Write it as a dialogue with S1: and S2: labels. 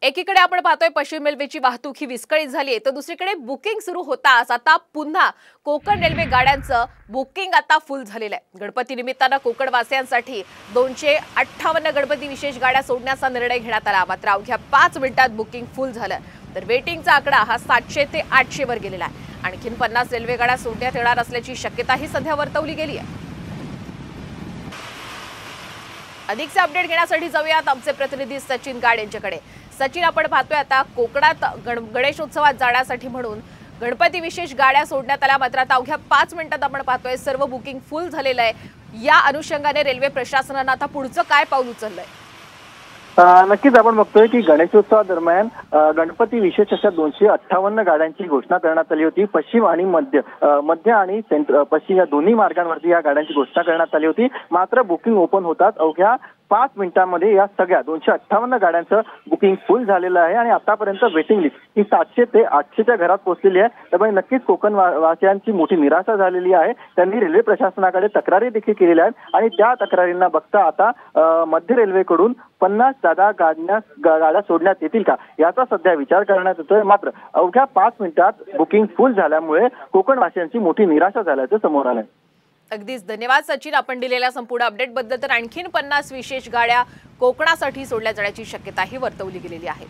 S1: एकीकडे आपण पाहतोय पश्चिम रेल्वेची वाहतूक ही विस्कळीत झाली आहे, तर दुसरीकडे बुकिंग सुरू होताच आता पुन्हा कोकण रेल्वे गाड्यांचं बुकिंग आता फुल झालेलं आहे। गणपती निमित्तानं कोकणवासियांसाठी 258 गणपती विशेष गाड्या सोडण्याचा निर्णय घेण्यात आला। मात्र अवघ्या 5 मिनिटात बुकिंग फुल झालं, तर वेटिंगचा आकडा हा 700 ते 800 वर गेलेला आहे। आणखीन 50 रेल्वे गाड्या सोडण्यात येणार असल्याची शक्यताही सध्या वर्तवली गेली आहे। अधिकचे अपडेट घेण्यासाठी जाऊयात आमचे प्रतिनिधी सचिन गाड यांच्याकडे। सचिन, आपण पाहतोय आता कोकणात गणेशोत्सवात जाण्यासाठी म्हणून गणपती विशेष गाड्या सोडण्यात आल्या, मात्र आता अवघ्या 5 मिनिटात आपण पाहतोय सर्व बुकिंग फुल झालेलं आहे। या अनुषंगाने रेल्वे प्रशासनाने आता पुढचं काय पाऊल उचललंय?
S2: नक्कीच आपण बघतोय की गणेशोत्सवादरम्यान गणपती विशेष अशा 258 गाड्यांची घोषणा करण्यात आली होती। पश्चिम आणि मध्य आणि पश्चिम या दोन्ही मार्गांवरती या गाड्यांची घोषणा करण्यात आली होती। मात्र बुकिंग ओपन होतात अवघ्या 5 मिनिटांमध्ये या सगळ्या 258 गाड्यांचं बुकिंग फुल झालेलं आहे आणि आतापर्यंत वेटिंग लिस्ट ही 700 ते 800च्या घरात पोहोचलेली आहे। त्यामुळे नक्कीच कोकणवासियांची मोठी निराशा झालेली आहे। त्यांनी रेल्वे प्रशासनाकडे तक्रारी देखील केलेल्या आहेत आणि त्या तक्रारींना बघता आता मध्य रेल्वेकडून 50 गाड्या सोडण्यात येतील का याचा सध्या विचार करण्यात येतोय। मात्र अवघ्या 5 मिनिटात बुकिंग फुल झाल्यामुळे कोकणवासियांची मोठी निराशा झाल्याचं समोर आलंय।
S1: अगदीच धन्यवाद सचिन, आपण दिलेल्या संपूर्ण अपडेट बद्दल। तर आणखीन 50 विशेष गाड्या कोकणासाठी सोडल्या जाण्याची शक्यताही वर्तवली गेलेली आहे।